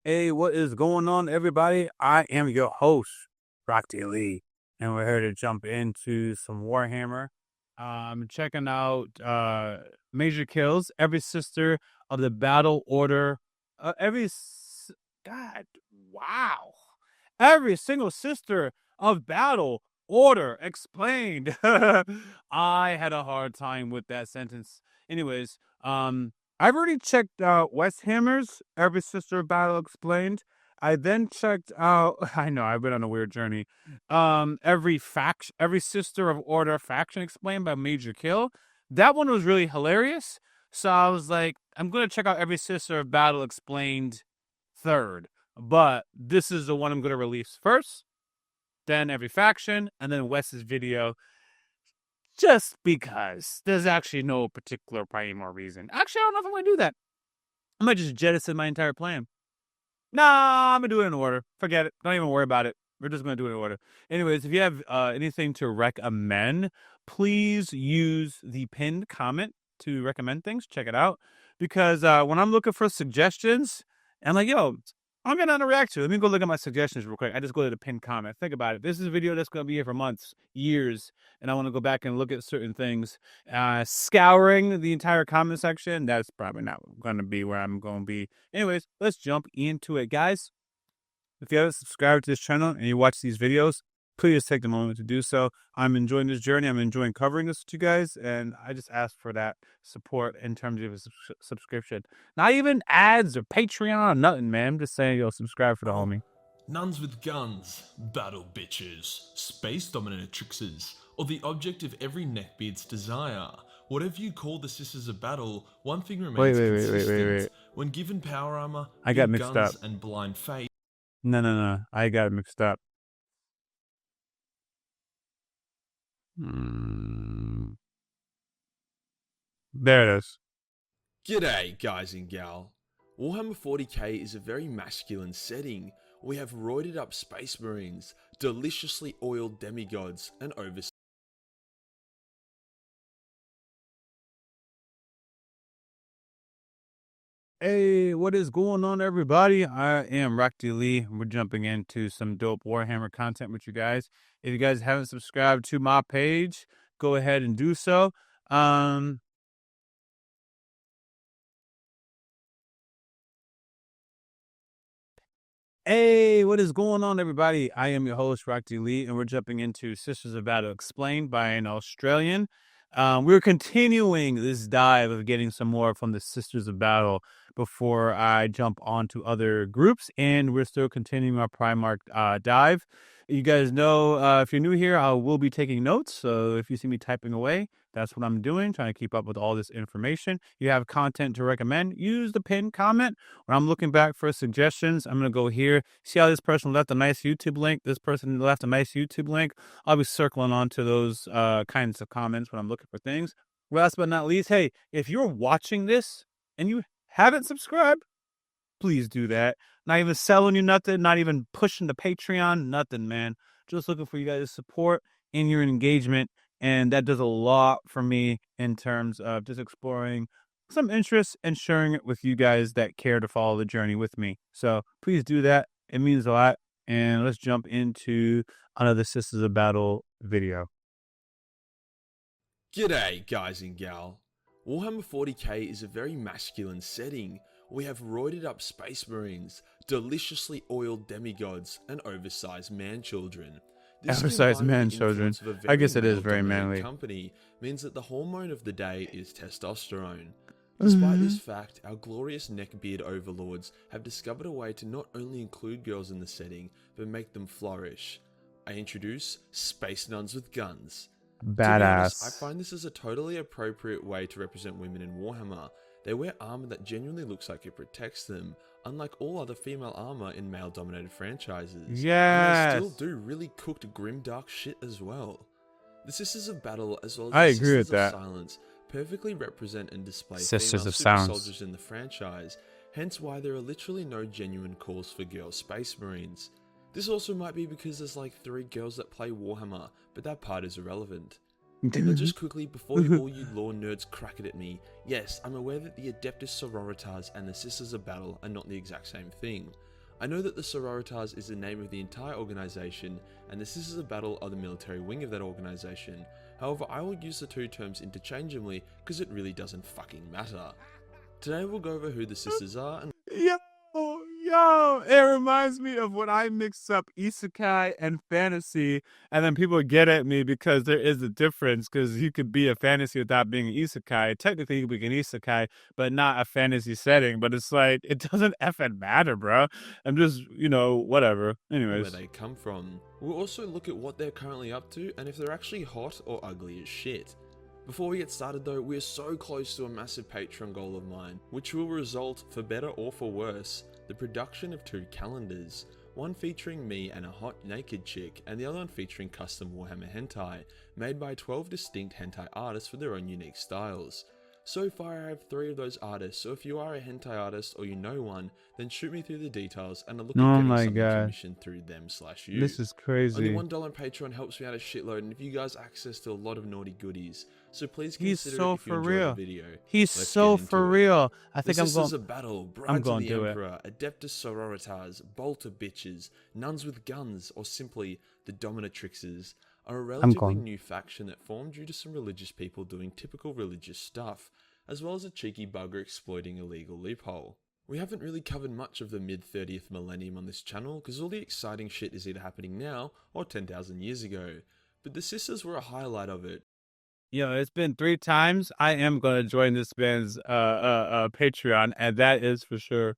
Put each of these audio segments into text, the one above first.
Hey, what is going on, everybody? I am your host, Lee, and we're here to jump into some Warhammer. I'm checking out Majorkill's Every Sister of the Battle Order. God, wow. Every single sister of battle order explained. I had a hard time with that sentence. Anyways, I've already checked out West Hammer's Every Sister of Battle Explained. I then checked out I know I've been on a weird journey. Every Sister of Order Faction Explained by Majorkill. That one was really hilarious. So I was like, I'm gonna check out Every Sister of Battle Explained third. But this is the one I'm gonna release first, then every faction, and then Wes's video. Just because there's actually no particular prime or reason. Actually, I don't know if I'm gonna do that. I might just jettison my entire plan. Nah, I'm gonna do it in order. Forget it. Don't even worry about it. We're just gonna do it in order. Anyways, if you have anything to recommend, please use the pinned comment to recommend things. Check it out. Because when I'm looking for suggestions, I'm like, yo, I'm gonna not react to. Let me go look at my suggestions real quick. I just go to the pinned comment. Think about it. This is a video that's gonna be here for months, years, and I want to go back and look at certain things. Scouring the entire comment section, that's probably not gonna be where I'm gonna be. Anyways, let's jump into it, guys. If you haven't subscribed to this channel and you watch these videos, please take the moment to do so. I'm enjoying this journey. I'm enjoying covering this with you guys, and I just ask for that support in terms of a subscription. Not even ads or Patreon or nothing, man. I'm just saying, yo, subscribe for the homie. Nuns with guns, battle bitches, space dominatrixes, or the object of every neckbeard's desire. Whatever you call the sisters of battle, one thing remains consistent. Wait. When given power armor, I got mixed guns, up. and blind faith. No. I got it mixed up. There it is. G'day, guys and gal. Warhammer 40K is a very masculine setting. We have roided up space marines, deliciously oiled demigods, and oversized. Hey, what is going on, everybody? I am Lee. We're jumping into some dope Warhammer content with you guys. If you guys haven't subscribed to my page, go ahead and do so. Hey, what is going on, everybody? I am your host, Lee, and we're jumping into Sisters of Battle Explained by an Australian. We're continuing this dive of getting some more from the Sisters of Battle before I jump on to other groups, and we're still continuing our Primarch dive. You guys know, if you're new here, I will be taking notes, so if you see me typing away, that's what I'm doing, trying to keep up with all this information. You have content to recommend, use the pinned comment. When I'm looking back for suggestions, I'm going to go here. See how this person left a nice YouTube link? This person left a nice YouTube link. I'll be circling on to those kinds of comments when I'm looking for things. Last but not least, hey, if you're watching this and you haven't subscribed, please do that. Not even selling you nothing, not even pushing the Patreon, nothing, man. Just looking for you guys' support and your engagement. And that does a lot for me in terms of just exploring some interest and sharing it with you guys that care to follow the journey with me. So please do that. It means a lot. And let's jump into another Sisters of Battle video. G'day, guys and gal. Warhammer 40K is a very masculine setting. We have roided up space marines, deliciously oiled demigods, and oversized man-children. Oversized man-children. I guess it is very manly. Company means that the hormone of the day is testosterone. Despite this fact, our glorious neckbeard overlords have discovered a way to not only include girls in the setting, but make them flourish. I introduce Space Nuns with Guns. Badass. To be honest, I find this is a totally appropriate way to represent women in Warhammer. They wear armor that genuinely looks like it protects them, unlike all other female armor in male-dominated franchises. Yes. And they still do really cooked grimdark shit as well. The Sisters of Battle, as well as I the agree Sisters with that. of Silence, perfectly represent and display Sisters female of super Silence soldiers in the franchise, hence why there are literally no genuine calls for girl space marines. This also might be because there's like 3 girls that play Warhammer, but that part is irrelevant. Now just quickly, before all you lore nerds crack it at me, yes, I'm aware that the Adepta Sororitas and the Sisters of Battle are not the exact same thing. I know that the Sororitas is the name of the entire organization, and the Sisters of Battle are the military wing of that organization. However, I will use the two terms interchangeably because it really doesn't fucking matter. Today we'll go over who the Sisters are and Yo, it reminds me of when I mix up isekai and fantasy, and then people get at me because there is a difference, because you could be a fantasy without being an isekai. Technically, you could be an isekai, but not a fantasy setting. But it's like, it doesn't effing matter, bro. I'm just, whatever. where Anyways. they come from. We'll also look at what they're currently up to and if they're actually hot or ugly as shit. Before we get started though, we are so close to a massive Patreon goal of mine, which will result, for better or for worse, the production of 2 calendars, one featuring me and a hot naked chick, and the other one featuring custom Warhammer hentai, made by 12 distinct hentai artists for their own unique styles. So far I have 3 of those artists, so if you are a hentai artist or you know one, then shoot me through the details and I'll look at getting something commissioned through them/you. This is crazy. Only $1 on Patreon helps me out a shitload and if you guys access to a lot of naughty goodies. So please He's consider so it if you for enjoy real. the video. He's Let's so get into for it. real. I think This I'm is going. a battle. Brides I'm going of to the do it. Emperor, Adepta Sororitas, bolter bitches, nuns with guns, or simply the dominatrixes are a relatively new faction that formed due to some religious people doing typical religious stuff, as well as a cheeky bugger exploiting a legal loophole. We haven't really covered much of the mid-30th millennium on this channel because all the exciting shit is either happening now or 10,000 years ago, but the sisters were a highlight of it. It's been 3 times. I am going to join this band's Patreon, and that is for sure.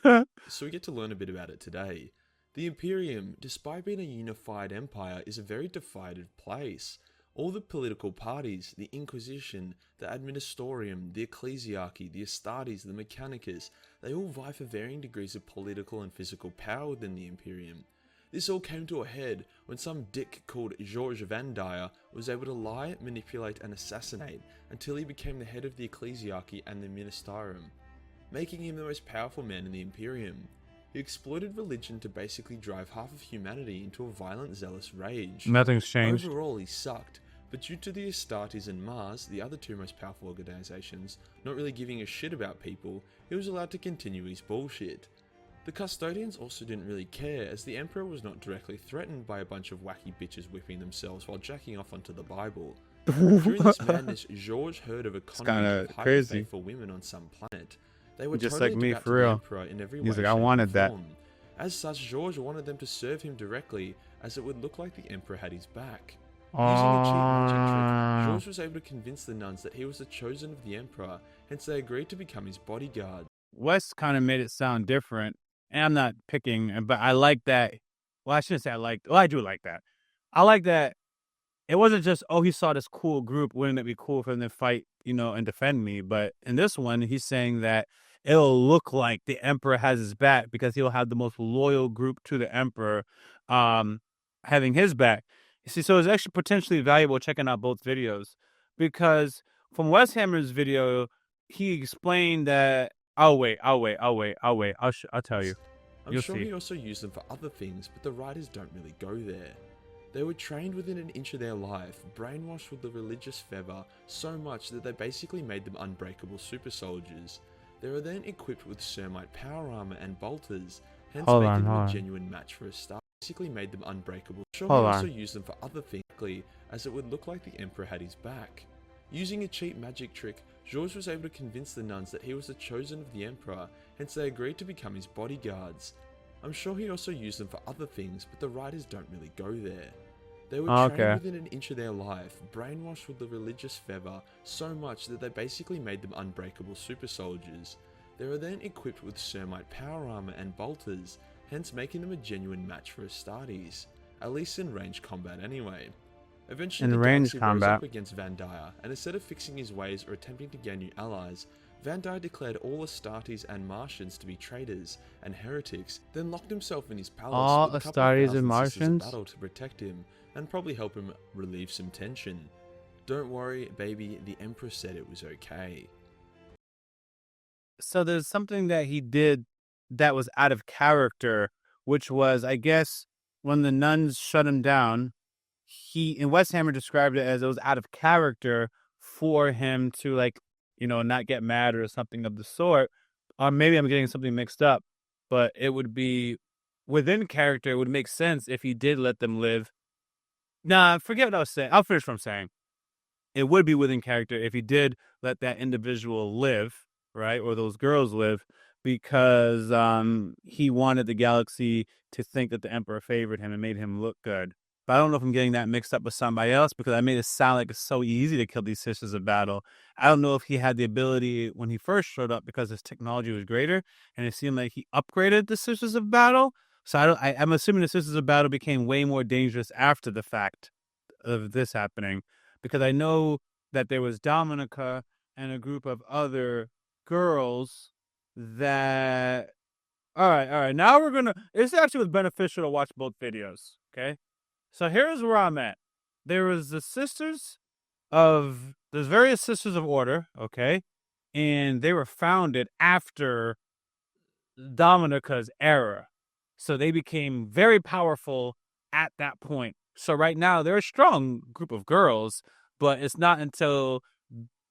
So we get to learn a bit about it today. The Imperium, despite being a unified empire, is a very divided place. All the political parties, the Inquisition, the Administorium, the Ecclesiarchy, the Astartes, the Mechanicus, they all vie for varying degrees of political and physical power within the Imperium. This all came to a head when some dick called George Van Dyer was able to lie, manipulate and assassinate until he became the head of the Ecclesiarchy and the Ministerium, making him the most powerful man in the Imperium. He exploited religion to basically drive half of humanity into a violent, zealous rage. Nothing's changed. Overall, he sucked, but due to the Astartes and Mars, the other 2 most powerful organizations, not really giving a shit about people, he was allowed to continue his bullshit. The Custodians also didn't really care, as the Emperor was not directly threatened by a bunch of wacky bitches whipping themselves while jacking off onto the Bible. During this madness, Georges heard of a convent of hyper-faithful women on some planet. They were Just totally like me, devout for to the real. Emperor in every way, He's like, I shape, wanted or that. form. As such, Georges wanted them to serve him directly, as it would look like the Emperor had his back. Using a cheap magic trick, Georges was able to convince the nuns that he was the chosen of the Emperor, hence they agreed to become his bodyguard. Wes kind of made it sound different, and I'm not picking, but I like that. Well, I shouldn't say I liked. Well, I do like that. I like that it wasn't just, oh, he saw this cool group, wouldn't it be cool for him to fight, and defend me? But in this one, he's saying that it'll look like the Emperor has his back because he'll have the most loyal group to the Emperor having his back. You see, so it's actually potentially valuable checking out both videos, because from Wes Hammer's video, he explained that, I'll tell you. I'm sure he also used them for other things, but the writers don't really go there. They were trained within an inch of their life, brainwashed with the religious fervor so much that they basically made them unbreakable super soldiers. They were then equipped with Sermite power armor and bolters, hence making them a genuine match for a star. Basically made them unbreakable. Sure, he also used them for other things, as it would look like the Emperor had his back. Using a cheap magic trick, Georges was able to convince the nuns that he was the chosen of the Emperor, hence they agreed to become his bodyguards. I'm sure he also used them for other things, but the writers don't really go there. They were trained within an inch of their life, brainwashed with the religious fervor so much that they basically made them unbreakable super soldiers. They were then equipped with Sermite power armor and bolters, hence making them a genuine match for Astartes, at least in range combat anyway. Eventually, the Galaxy rose up against Van Dyer, and instead of fixing his ways or attempting to gain new allies, Van Dyer declared all Astartes and Martians to be traitors and heretics, then locked himself in his palace all with a couple of Astartes thousand and sisters of Martians? battle to protect him, and probably help him relieve some tension. Don't worry, baby, the Emperor said it was okay. So there's something that he did that was out of character, which was, I guess, when the nuns shut him down, and Wes Hammer described it as it was out of character for him to, like, not get mad or something of the sort. Or maybe I'm getting something mixed up. but it would be within character. It would make sense if he did let them live. Nah, forget what I was saying. I'll finish what I'm saying. It would be within character if he did let that individual live, right, or those girls live, because he wanted the galaxy to think that the Emperor favored him and made him look good. But I don't know if I'm getting that mixed up with somebody else, because I made it sound like it's so easy to kill these Sisters of Battle. I don't know if he had the ability when he first showed up because his technology was greater, and it seemed like he upgraded the Sisters of Battle. So I'm assuming the Sisters of Battle became way more dangerous after the fact of this happening, because I know that there was Dominica and a group of other girls that. All right. Now it's actually beneficial to watch both videos. Okay, so here's where I'm at. There was there's various Sisters of Order. Okay, and they were founded after Dominica's era, so they became very powerful at that point. So right now they're a strong group of girls, but it's not until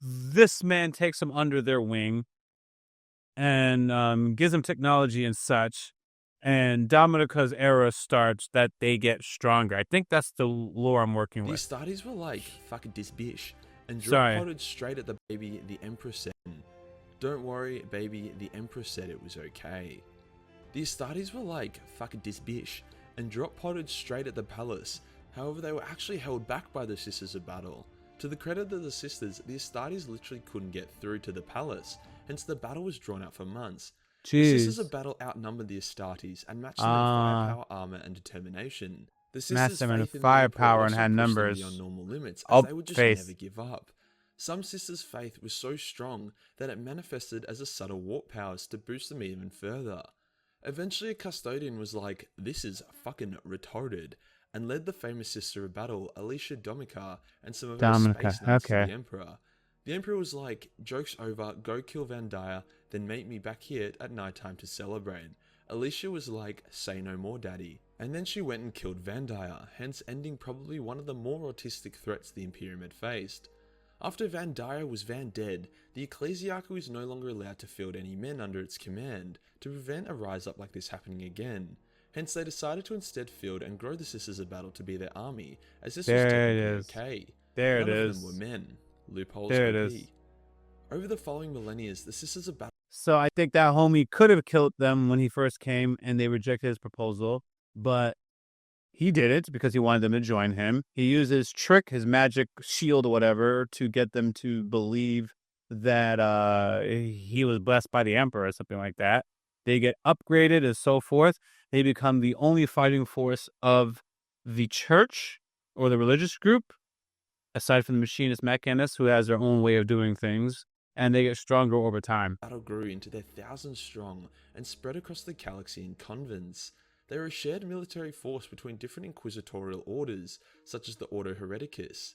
this man takes them under their wing and gives them technology and such, and Dominica's era starts, that they get stronger. I think that's the lore I'm working The with. Astartes were like, fuck this bitch, and Sorry. drop-potted straight at the baby the Emperor said. Don't worry, baby, the Emperor said it was okay. The Astartes were like, fuck this bitch, and drop-potted straight at the palace. However, they were actually held back by the Sisters of Battle. To the credit of the Sisters, the Astartes literally couldn't get through to the palace, hence the battle was drawn out for months. The Sisters of Battle outnumbered the Astartes and matched them in firepower, armor, and determination. The Sisters' Matched them in faith in the Emperor firepower and also had pushed them numbers. beyond normal limits, as they would just Face. never give up. Some Sisters' faith was so strong that it manifested as a subtle warp powers to boost them even further. Eventually a custodian was like, this is fucking retarded, and led the famous Sister of Battle, Alicia Dominica, and some of her space nuns to the Emperor. The Emperor was like, joke's over, go kill Vandaya, then meet me back here at nighttime to celebrate. Alicia was like, say no more daddy. And then she went and killed Vandaya, hence ending probably one of the more autistic threats the Imperium had faced. After Vandaya was dead, the Ecclesiarchy was no longer allowed to field any men under its command, to prevent a rise up like this happening again. Hence they decided to instead field and grow the Sisters of Battle to be their army, as this was technically okay. None of them were men. Loopholes OP. Over the following millennia, the Sisters of Battle... So I think that homie could have killed them when he first came and they rejected his proposal, but he did it because he wanted them to join him. He used his trick, his magic shield or whatever, to get them to believe that he was blessed by the Emperor or something like that. They get upgraded and so forth. They become the only fighting force of the church or the religious group, aside from the machinist mechanist, who has their own way of doing things, and they get stronger over time. Battle grew into their thousands strong and spread across the galaxy in convents. They were a shared military force between different inquisitorial orders, such as the Ordo Hereticus.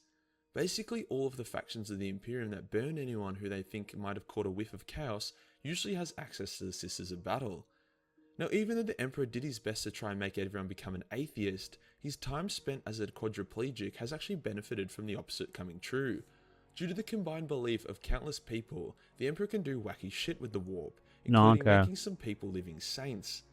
Basically, all of the factions of the Imperium that burn anyone who they think might have caught a whiff of chaos usually has access to the Sisters of Battle. Now, even though the Emperor did his best to try and make everyone become an atheist, his time spent as a quadriplegic has actually benefited from the opposite coming true. Due to the combined belief of countless people, the Emperor can do wacky shit with the warp, including making some people living saints.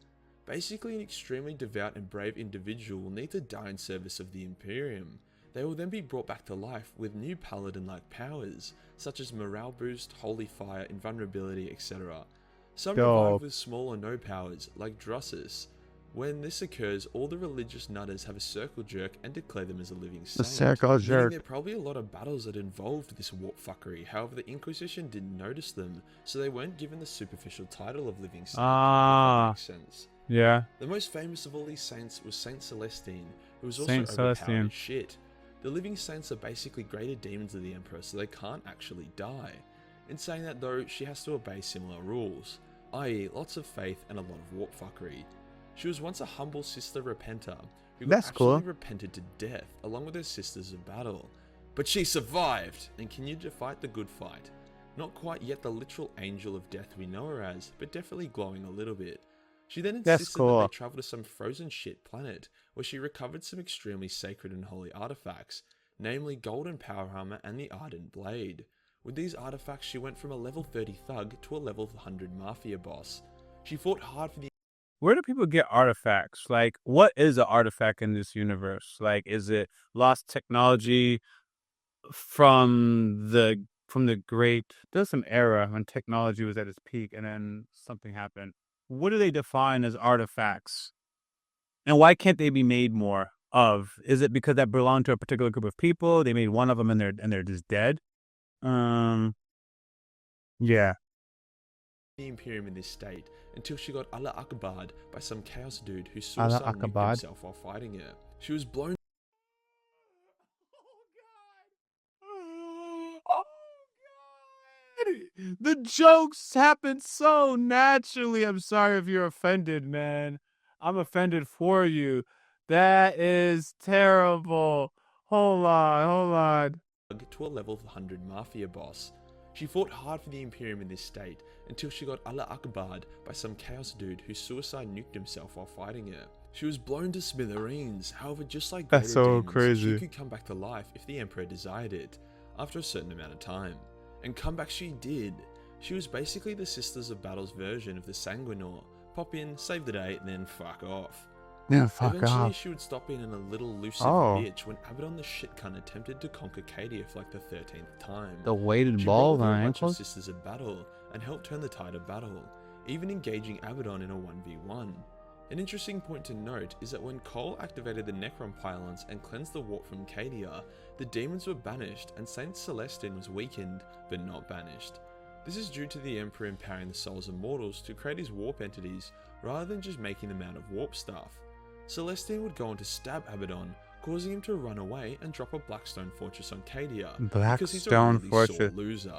Basically, an extremely devout and brave individual will need to die in service of the Imperium. They will then be brought back to life with new paladin-like powers, such as morale boost, holy fire, invulnerability, etc. Some revive with small or no powers, like Drossus. When this occurs, all the religious nutters have a circle jerk and declare them as a living saint. Meaning there are probably a lot of battles that involved this warp fuckery, however the Inquisition didn't notice them, so they weren't given the superficial title of living saint, if that makes sense. Yeah. The most famous of all these saints was Saint Celestine, who was also overpowered as shit. The living saints are basically greater demons of the Emperor, so they can't actually die. In saying that though, she has to obey similar rules, i.e. lots of faith and a lot of warp fuckery. She was once a humble sister repenter, who got repented to death along with her Sisters of Battle. But she survived, and continued to fight the good fight. Not quite yet the literal angel of death we know her as, but definitely glowing a little bit. She then insisted that they travel to some frozen shit planet, where she recovered some extremely sacred and holy artifacts, namely golden power armor and the ardent blade. With these artifacts she went from a level 30 thug to a level 100 mafia boss. She fought hard for the where do people get artifacts? Like, what is an artifact in this universe? Like, is it lost technology from the great? There's some era when technology was at its peak, and then something happened. What do they define as artifacts, and why can't they be made more of? Is it because that belong to a particular group of people? They made one of them, and they're just dead. Yeah. The Imperium in this state until she got Allah Akbar'd by some chaos dude who Allah suicide nuked Akbar. himself while fighting her. She was blown. Oh God! The jokes happen so naturally. I'm sorry if you're offended, man. I'm offended for you. That is terrible. Hold on. To a level 100 Mafia boss. She fought hard for the Imperium in this state until she got Allah Akbar'd by some chaos dude who suicide nuked himself while fighting her. She was blown to smithereens, however just like That's greater so demons, crazy. she could come back to life if the Emperor desired it, after a certain amount of time. And come back she did. She was basically the Sisters of Battle's version of the Sanguinor. Pop in, save the day, and then fuck off. Yeah, fuck Eventually, off. she would stop being a little elusive Oh. bitch when Abaddon the shit cunt attempted to conquer Cadia for like the 13th time. The weighted She ball brought with her on a bunch of ankles. Sisters of Battle and helped turn the tide of battle, even engaging Abaddon in a 1v1. An interesting point to note is that when Cole activated the Necron pylons and cleansed the warp from Cadia, the demons were banished and Saint Celestin was weakened, but not banished. This is due to the Emperor empowering the souls of mortals to create his warp entities rather than just making them out of warp stuff. Celestine would go on to stab Abaddon, causing him to run away and drop a Blackstone Fortress on Cadia, because he's a Blackstone really Fortress. sore loser.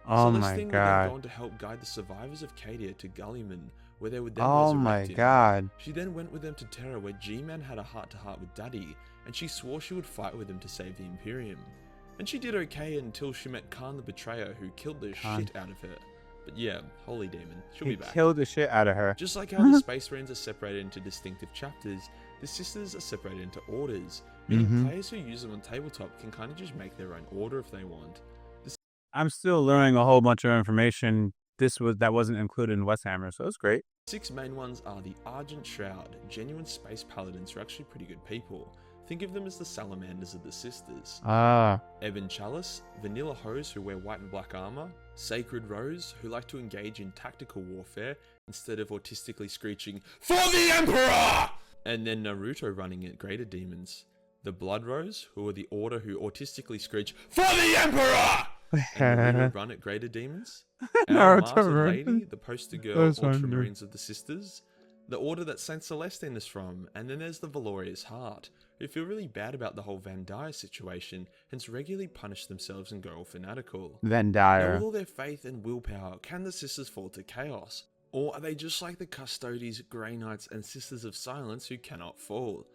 Oh Celestine my would then God. go on to help guide the survivors of Cadia to Gulliman, where they would then Oh resurrect my him. God. She then went with them to Terra, where G-Man had a heart-to-heart with Daddy, and she swore she would fight with him to save the Imperium. And she did okay until she met Khan the Betrayer, who killed the Khan. shit out of her. But yeah, holy demon, she'll He be back. killed the shit out of her. Just like how the Space Marines are separated into distinctive chapters, the Sisters are separated into orders, meaning players who use them on tabletop can kind of just make their own order if they want. I'm still learning a whole bunch of information. That wasn't included in Westhammer, so it's great. 6 main ones are the Argent Shroud, genuine space paladins who are actually pretty good people. Think of them as the salamanders of the Sisters. Ebon Chalice, Vanilla Hose who wear white and black armor, Sacred Rose who like to engage in tactical warfare instead of autistically screeching, "For the Emperor!" And then Naruto running at Greater Demons. The Blood Rose who are the Order who autistically screech, "For the Emperor!" And Naruto run at Greater Demons. Our Naruto Martyr run. Lady, the poster girl That's Ultramarines of the Sisters. The order that Saint Celestine is from, and then there's the Valorious Heart, who feel really bad about the whole Van Dyer situation, hence regularly punish themselves and go all fanatical. Van Now Dyer. with all their faith and willpower, can the Sisters fall to chaos? Or are they just like the Custodes, Grey Knights and Sisters of Silence who cannot fall?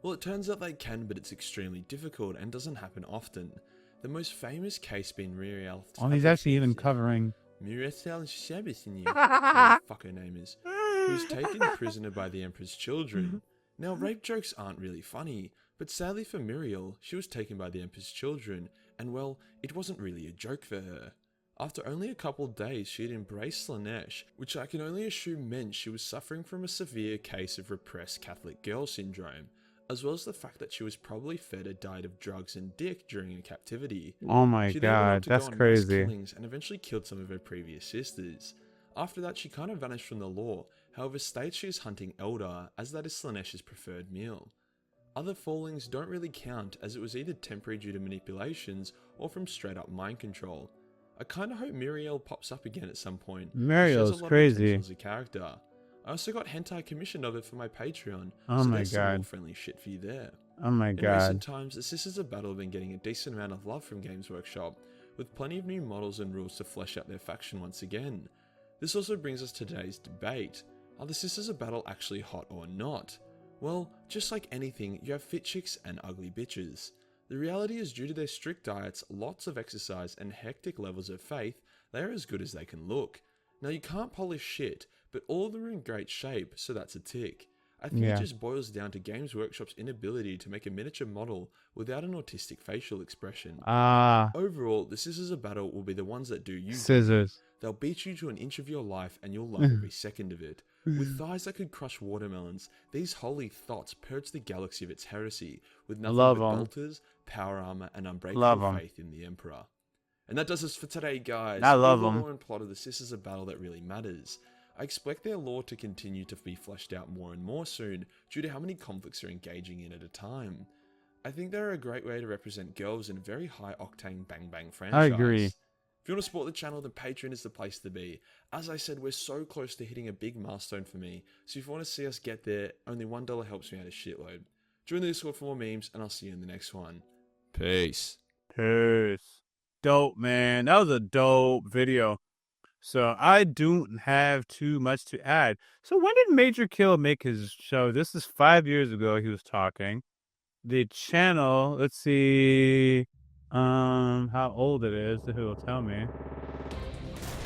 Well, it turns out they can, but it's extremely difficult and doesn't happen often. The most famous case being Muriel. Oh, he's actually even covering. Muriel Shabisinye, whatever the fuck her name is, who's taken prisoner by the Emperor's children. Now, rape jokes aren't really funny, but sadly for Muriel, she was taken by the Emperor's children, and well, it wasn't really a joke for her. After only a couple of days, she had embraced Slanesh, which I can only assume meant she was suffering from a severe case of repressed Catholic girl syndrome, as well as the fact that she was probably fed a diet of drugs and dick during her captivity. Oh my She then went on God, to that's go on mass crazy. killings and eventually killed some of her previous sisters. After that, she kind of vanished from the law, however states she is hunting Eldar, as that is Slanesh's preferred meal. Other fallings don't really count, as it was either temporary due to manipulations or from straight up mind control. I kinda hope Muriel pops up again at some point. Muriel's crazy. As a character. I also got hentai commissioned of it for my Patreon, Oh so my there's some more God. friendly shit for you there. Oh my In God. recent times, the Sisters of Battle have been getting a decent amount of love from Games Workshop, with plenty of new models and rules to flesh out their faction once again. This also brings us to today's debate. Are the Sisters of Battle actually hot or not? Well, just like anything, you have fit chicks and ugly bitches. The reality is, due to their strict diets, lots of exercise, and hectic levels of faith, they are as good as they can look. Now, you can't polish shit, but all of them are in great shape, so that's a tick. I think it just boils down to Games Workshop's inability to make a miniature model without an autistic facial expression. Overall, the Sisters of Battle will be the ones that do you good. Scissors. They'll beat you to an inch of your life and you'll love every second of it. With thighs that could crush watermelons, these holy thots purge the galaxy of its heresy with nothing Love but 'em. bolters, power armor, and Love unbreakable 'em. faith in the Emperor. And that does us for today, guys. I love The 'em. lore and plot of the Sisters of Battle that really matters. I expect their lore to continue to be fleshed out more and more soon, due to how many conflicts are engaging in at a time. I think they're a great way to represent girls in a very high-octane bang-bang franchise. I agree. If you want to support the channel, then Patreon is the place to be. As I said, we're so close to hitting a big milestone for me, so if you want to see us get there, only $1 helps me out a shitload. Join the Discord for more memes, and I'll see you in the next one. Peace. Peace. Dope, man. That was a dope video. So I don't have too much to add. So when did Majorkill make his show? This is 5 years ago he was talking. The channel, let's see how old it is, if it will tell me.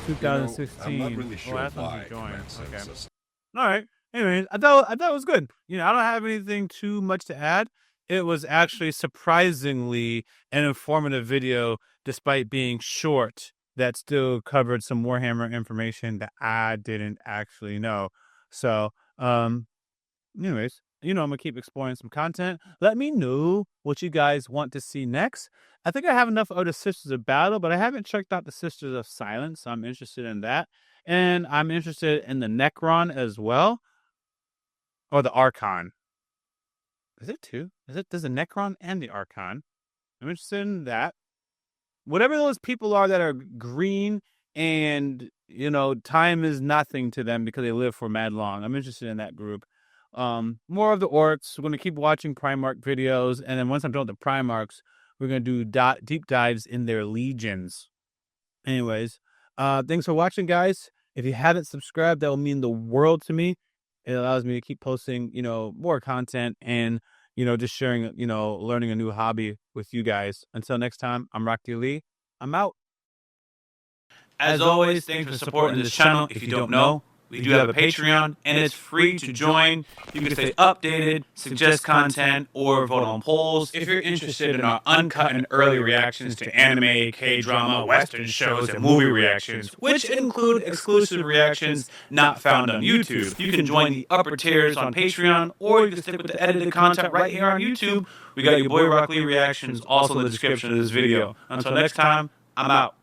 2016. I'm not really sure that's when why he joined. Command sends Okay. us. All right. Anyways, I thought it was good. You know, I don't have anything too much to add. It was actually surprisingly an informative video, despite being short. That still covered some Warhammer information that I didn't actually know. So, anyways, you know, I'm gonna keep exploring some content. Let me know what you guys want to see next. I think I have enough of the Sisters of Battle, but I haven't checked out the Sisters of Silence, so I'm interested in that. And I'm interested in the Necron as well. Or the Archon. Is it two? There's a Necron and the Archon. I'm interested in that. Whatever those people are that are green and, you know, time is nothing to them because they live for mad long. I'm interested in that group. More of the orcs. We're going to keep watching Primarch videos. And then once I'm done with the Primarchs, we're going to do deep dives in their legions. Anyways, thanks for watching, guys. If you haven't subscribed, that will mean the world to me. It allows me to keep posting, you know, more content and, you know, just sharing, you know, learning a new hobby with you guys. Until next time, I'm Yaboyrocklee. I'm out. As always, thanks for supporting this channel. If you don't know, we do have a Patreon, and it's free to join. You can stay updated, suggest content, or vote on polls. If you're interested in our uncut and early reactions to anime, K-drama, Western shows, and movie reactions, which include exclusive reactions not found on YouTube, you can join the upper tiers on Patreon, or you can stick with the edited content right here on YouTube. We got your Yaboyrocklee reactions also in the description of this video. Until next time, I'm out.